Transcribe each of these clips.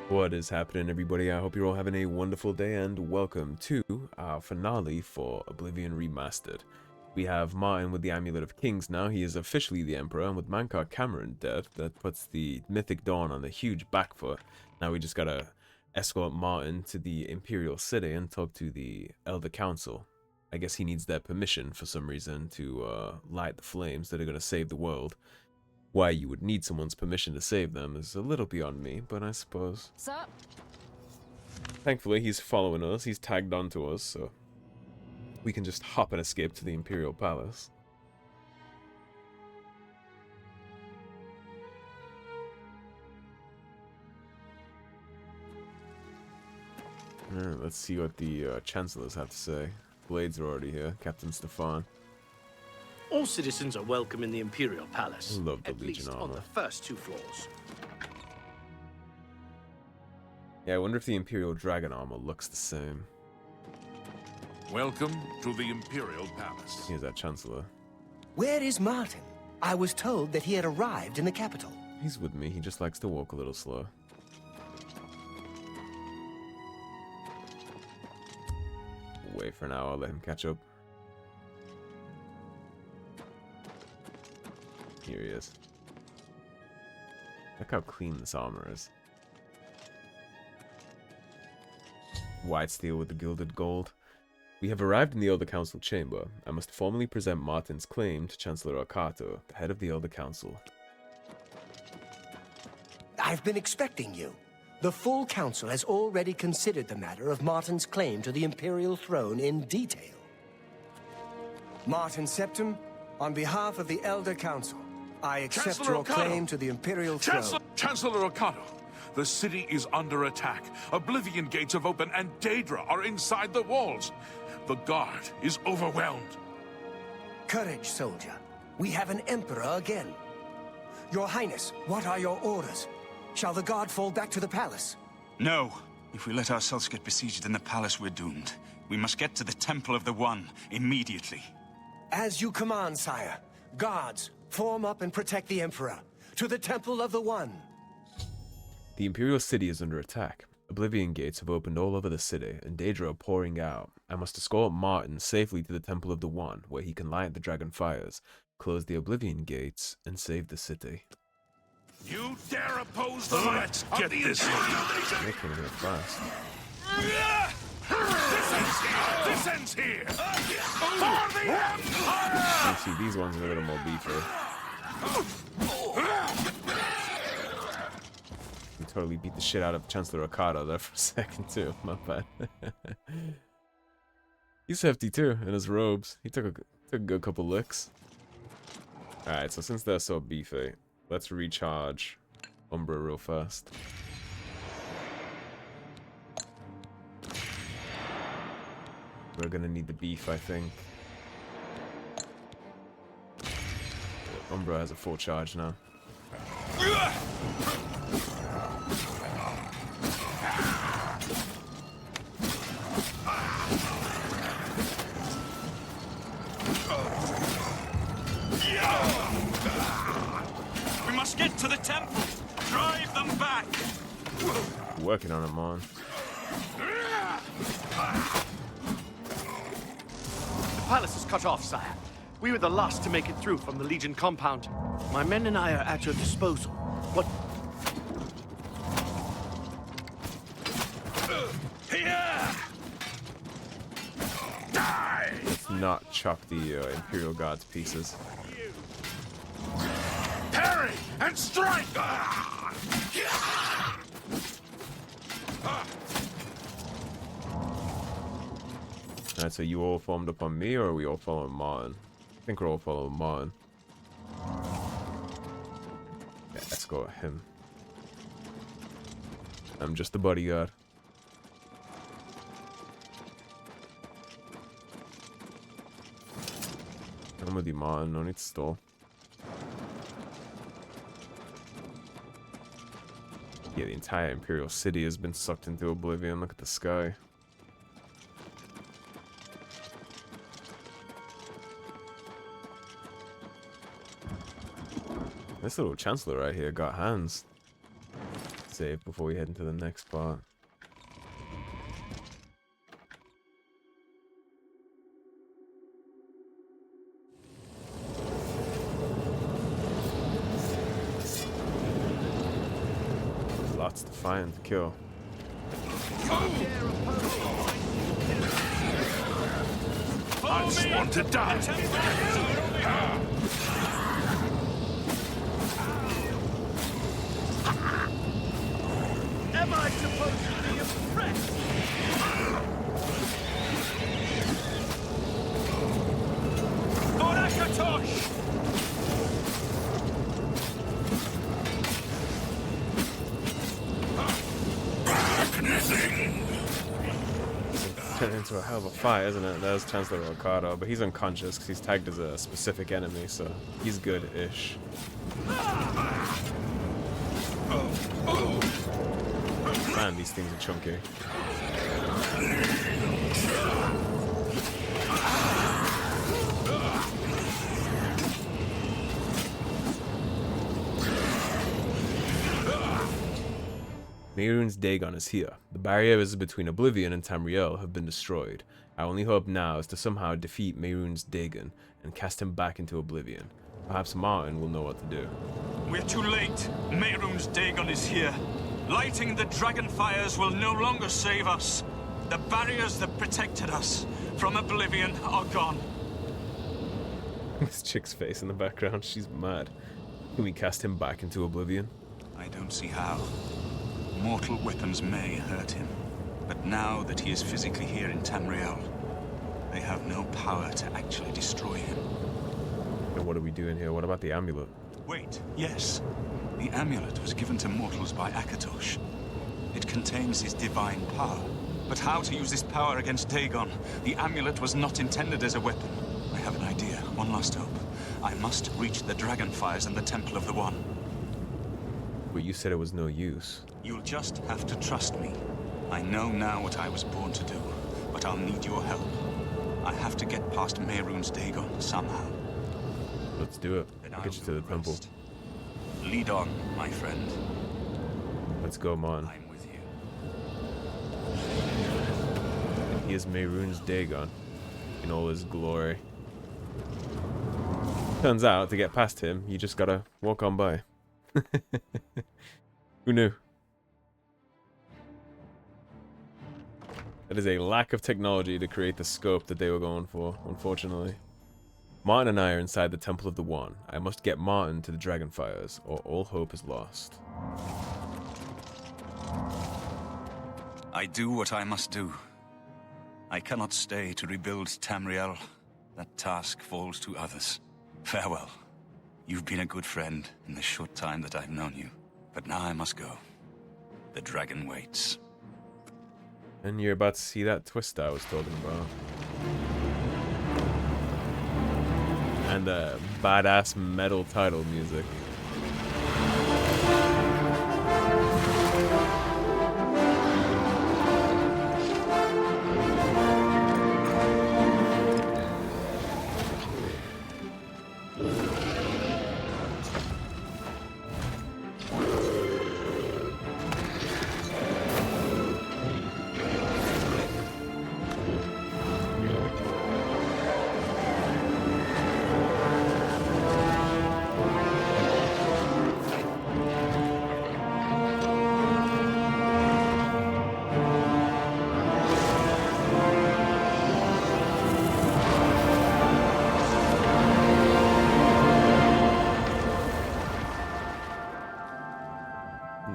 What is happening, everybody? I hope you're all having a wonderful day, and welcome to our finale for Oblivion Remastered. We have Martin with the Amulet of Kings now. He is officially the Emperor, and with Mankar Cameron dead, that puts the Mythic Dawn on a huge back foot. Now we just gotta escort Martin to the Imperial City and talk to the Elder Council. I guess he needs their permission for some reason to light the flames that are gonna save the world. Why you would need someone's permission to save them is a little beyond me, but I suppose. Sup? Thankfully, he's following us, he's tagged onto us, so we can just hop and escape to the Imperial Palace. Alright, let's see what the Chancellors have to say. Blades are already here, Captain Stefan. All citizens are welcome in the Imperial Palace, Love the at Legion least on armor. the first two floors. Yeah, I wonder if the Imperial Dragon armor looks the same. Welcome to the Imperial Palace. Here's that Chancellor. Where is Martin? I was told that he had arrived in the capital. He's with me, he just likes to walk a little slow. Wait for an hour, I'll let him catch up. Here he is. Look how clean this armor is. White steel with the gilded gold. We have arrived in the Elder Council chamber. I must formally present Martin's claim to Chancellor Ocato, the head of the Elder Council. I've been expecting you. The full council has already considered the matter of Martin's claim to the Imperial throne in detail. Martin Septim, on behalf of the Elder Council, I accept Chancellor your Ocato! claim to the Imperial throne. Chancellor Ocato, the city is under attack. Oblivion gates have opened and Daedra are inside the walls. The guard is overwhelmed. Courage, soldier. We have an emperor again. Your Highness, what are your orders? Shall the guard fall back to the palace? No. If we let ourselves get besieged in the palace, we're doomed. We must get to the Temple of the One immediately. As you command, sire. Guards, form up and protect the Emperor. To the Temple of the One. The Imperial City is under attack. Oblivion gates have opened all over the city, and Daedra are pouring out. I must escort Martin safely to the Temple of the One, where he can light the dragon fires, close the Oblivion gates, and save the city. You dare oppose the Let's get this. They're coming here fast. This ends here. For the Empire! You see, these ones are a little more beefy. We totally beat the shit out of Chancellor Ocato there for a second too. My bad. He's hefty too in his robes. He took a good couple licks. Alright, so since they're so beefy, let's recharge Umbra real fast. We're gonna need the beef, I think. Umbra has a full charge now. We must get to the temple! Drive them back! Working on him, on. The palace is cut off, sire. We were the last to make it through from the Legion compound. My men and I are at your disposal. What? Here! Die! Let's not chop the Imperial Guards pieces. Parry and strike! Alright, so you all formed up on me, or are we all following Martin? I think we're all following Martin. Yeah, escort him. I'm just the bodyguard. I'm with you, Martin. No need to stall. Yeah, the entire Imperial City has been sucked into oblivion. Look at the sky. This little Chancellor right here got hands. save before we head into the next part. Lots to find to kill. I sworn to die. Am I supposed to be impressed? Orakatosh! Turned into a hell of a fight, isn't it? That was Chancellor Ocato, but he's unconscious because he's tagged as a specific enemy, so he's good-ish. Man, these things are chunky. Mehrunes Dagon is here. The barriers between Oblivion and Tamriel have been destroyed. Our only hope now is to somehow defeat Mehrunes Dagon and cast him back into Oblivion. Perhaps Martin will know what to do. We're too late. Mehrunes Dagon is here. Lighting the dragon fires will no longer save us. The barriers that protected us from Oblivion are gone. This chick's face in the background, she's mad. Can we cast him back into Oblivion? I don't see how. Mortal weapons may hurt him, but now that he is physically here in Tamriel, they have no power to actually destroy him. And what are we doing here? What about the amulet? Wait, yes. The amulet was given to mortals by Akatosh. It contains his divine power. But how to use this power against Dagon? The amulet was not intended as a weapon. I have an idea, one last hope. I must reach the dragon fires and the Temple of the One. But you said it was no use. You'll just have to trust me. I know now what I was born to do, but I'll need your help. I have to get past Mehrunes Dagon somehow. Let's do it. I'll get you to the temple. Rest. Lead on, my friend. Let's go, Martin. I'm with you. He is Mehrunes Dagon in all his glory. Turns out, to get past him, you just gotta walk on by. Who knew? That is a lack of technology to create the scope that they were going for, unfortunately. Martin and I are inside the Temple of the One. I must get Martin to the Dragonfires, or all hope is lost. I do what I must do. I cannot stay to rebuild Tamriel. That task falls to others. Farewell. You've been a good friend in the short time that I've known you. But now I must go. The dragon waits. And you're about to see that twist I was talking about. And the badass metal title music.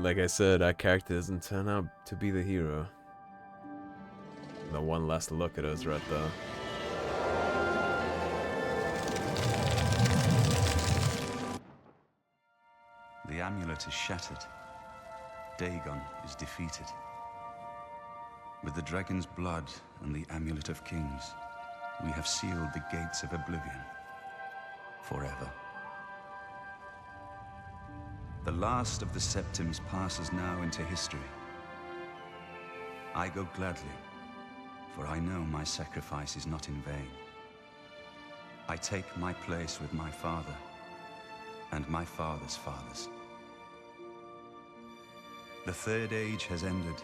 Like I said, our character doesn't turn out to be the hero. The one last look at us right there. The amulet is shattered. Dagon is defeated. With the dragon's blood and the amulet of kings, we have sealed the gates of Oblivion forever. The last of the Septims passes now into history. I go gladly, for I know my sacrifice is not in vain. I take my place with my father and my father's fathers. The Third Age has ended,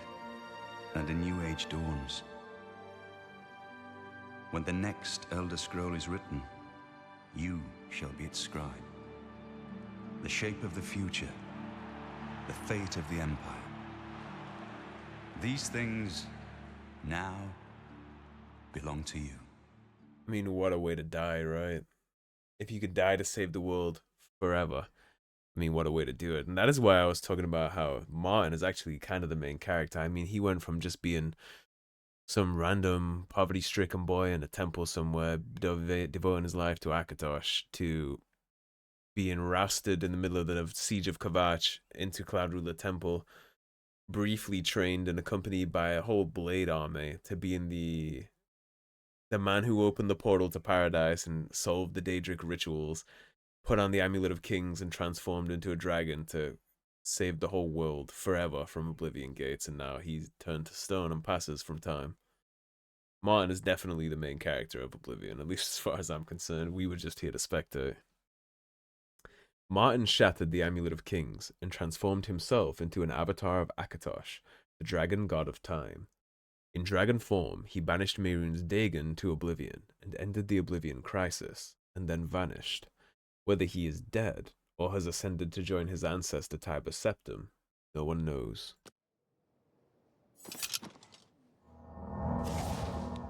and a new age dawns. When the next Elder Scroll is written, you shall be its scribe. The shape of the future, the fate of the Empire. These things now belong to you. I mean, what a way to die, right? If you could die to save the world forever, I mean, what a way to do it. And that is why I was talking about how Martin is actually kind of the main character. I mean, he went from just being some random poverty-stricken boy in a temple somewhere, devoting his life to Akatosh, to being rousted in the middle of the siege of Kavach into Cloud Ruler Temple, briefly trained and accompanied by a whole blade army, to being the man who opened the portal to paradise and solved the Daedric rituals, put on the Amulet of Kings and transformed into a dragon to save the whole world forever from Oblivion Gates, and now he's turned to stone and passes from time. Martin is definitely the main character of Oblivion, at least as far as I'm concerned. We were just here to spectate. Martin shattered the Amulet of Kings and transformed himself into an avatar of Akatosh, the dragon god of time. In dragon form, he banished Mehrunes Dagon to Oblivion and ended the Oblivion crisis, and then vanished. Whether he is dead or has ascended to join his ancestor Tiber Septim, no one knows.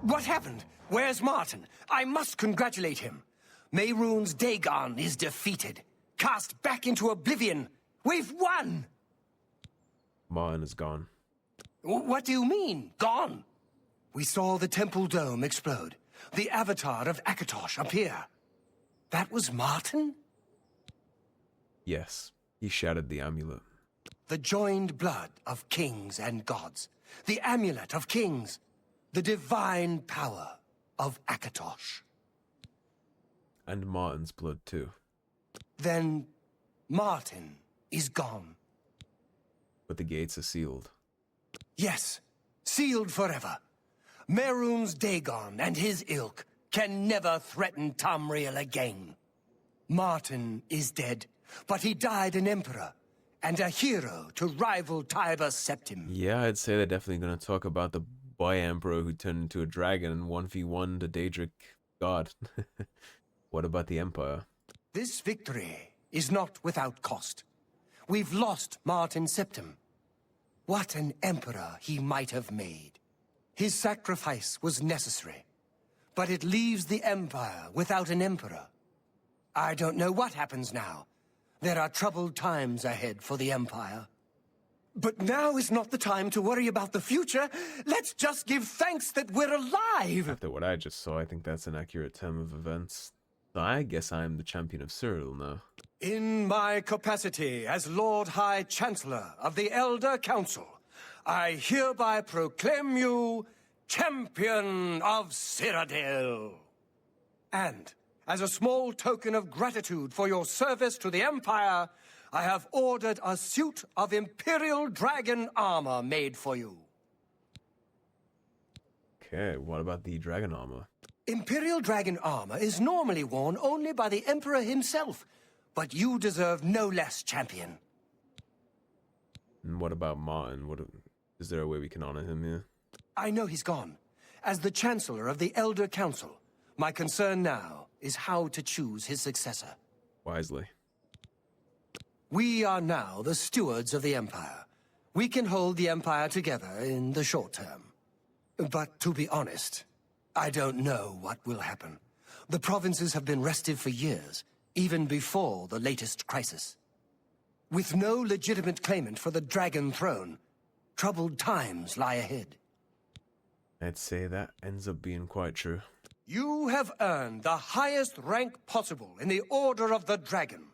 What happened? Where's Martin? I must congratulate him. Mehrunes Dagon is defeated. Cast back into Oblivion. We've won! Martin is gone. What do you mean, gone? We saw the temple dome explode. The avatar of Akatosh appear. That was Martin? Yes, he shattered the amulet. The joined blood of kings and gods. The amulet of kings. The divine power of Akatosh. And Martin's blood too. Then Martin is gone. But the gates are sealed. Yes, sealed forever. Mehrunes Dagon and his ilk can never threaten Tamriel again. Martin is dead, but he died an emperor and a hero to rival Tiber Septim. Yeah, I'd say they're definitely going to talk about the boy emperor who turned into a dragon and 1v1 the Daedric god. What about the Empire? This victory is not without cost. We've lost Martin Septim. What an emperor he might have made. His sacrifice was necessary, but it leaves the Empire without an emperor. I don't know what happens now. There are troubled times ahead for the Empire. But now is not the time to worry about the future. Let's just give thanks that we're alive! After what I just saw, I think that's an accurate term of events. I guess I'm the champion of Cyrodiil now. In my capacity as Lord High Chancellor of the Elder Council, I hereby proclaim you Champion of Cyrodiil. And, as a small token of gratitude for your service to the Empire, I have ordered a suit of Imperial Dragon armor made for you. Okay, what about the dragon armor? Imperial Dragon armor is normally worn only by the Emperor himself, but you deserve no less, champion. And what about Martin? Is there a way we can honor him here? I know he's gone. As the Chancellor of the Elder Council, my concern now is how to choose his successor. Wisely. We are now the stewards of the Empire. We can hold the Empire together in the short term. But to be honest, I don't know what will happen. The provinces have been restive for years, even before the latest crisis. With no legitimate claimant for the Dragon Throne, troubled times lie ahead. I'd say that ends up being quite true. You have earned the highest rank possible in the Order of the Dragon,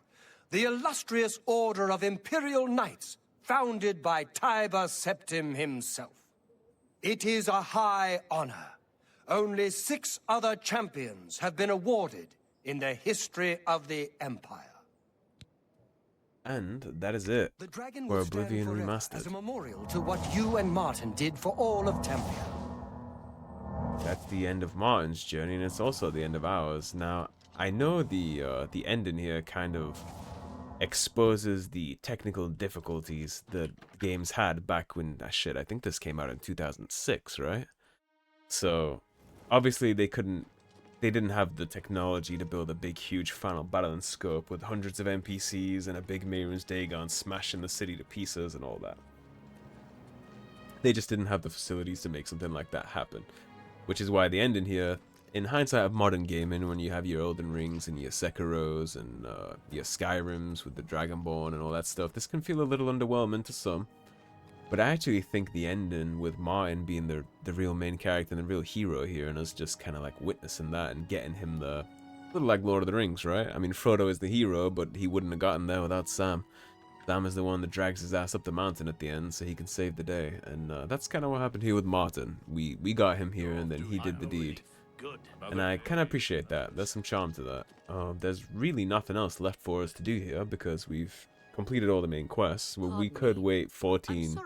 the illustrious Order of Imperial Knights, founded by Tiber Septim himself. It is a high honor. Only 6 other champions have been awarded in the history of the Empire. And that is it The dragon for will stand Oblivion forever Remastered. as a memorial to what you and Martin did for all of Tamriel. That's the end of Martin's journey, and it's also the end of ours. Now, I know the ending here kind of exposes the technical difficulties that games had back when, shit, I think this came out in 2006, right? So, obviously they didn't have the technology to build a big, huge final battle in scope with hundreds of NPCs and a big Mehrunes Dagon smashing the city to pieces and all that. They just didn't have the facilities to make something like that happen. Which is why the ending here, in hindsight of modern gaming, when you have your Elden Rings and your Sekiros and your Skyrims with the Dragonborn and all that stuff, this can feel a little underwhelming to some. But I actually think the ending with Martin being the real main character and the real hero here, and us just kind of like witnessing that and getting him the... A little like Lord of the Rings, right? I mean, Frodo is the hero, but he wouldn't have gotten there without Sam. Sam is the one that drags his ass up the mountain at the end so he can save the day. And that's kind of what happened here with Martin. We got him here and then he did the deed. And I kind of appreciate that. There's some charm to that. There's really nothing else left for us to do here because we've completed all the main quests. Well, we could wait 14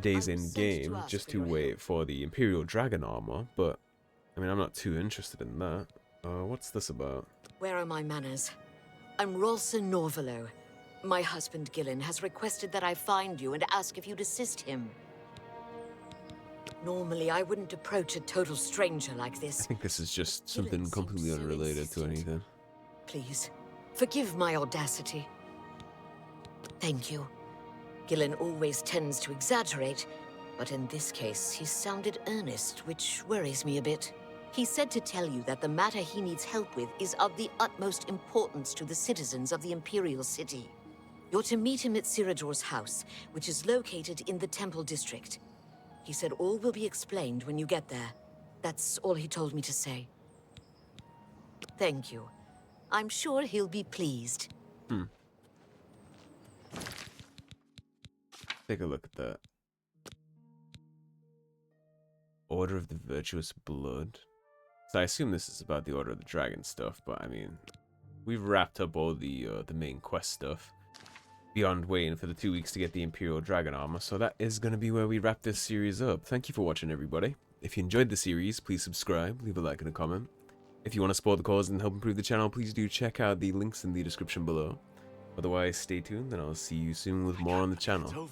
days in game just to wait for the Imperial Dragon armor, but I mean, I'm not too interested in that. What's this about? Where are my manners? I'm Rolsa Norvalo. My husband Gillen has requested that I find you and ask if you'd assist him. Normally, I wouldn't approach a total stranger like this. I think this is just something completely unrelated to anything. Please, forgive my audacity. Thank you. Gillen always tends to exaggerate, but in this case, he sounded earnest, which worries me a bit. He said to tell you that the matter he needs help with is of the utmost importance to the citizens of the Imperial City. You're to meet him at Cyrodiil's house, which is located in the Temple District. He said all will be explained when you get there. That's all he told me to say. Thank you. I'm sure he'll be pleased. Take a look at that. Order of the Virtuous Blood. So I assume this is about the Order of the Dragon stuff, but I mean, we've wrapped up all the main quest stuff. Beyond waiting for the 2 weeks to get the Imperial Dragon armor, so that is going to be where we wrap this series up. Thank you for watching, everybody. If you enjoyed the series, please subscribe, leave a like and a comment. If you want to support the cause and help improve the channel, please do check out the links in the description below. Otherwise, stay tuned, and I'll see you soon with more on the channel.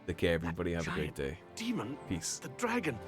Take care, everybody. Have a great day. Demon? Peace. The dragon.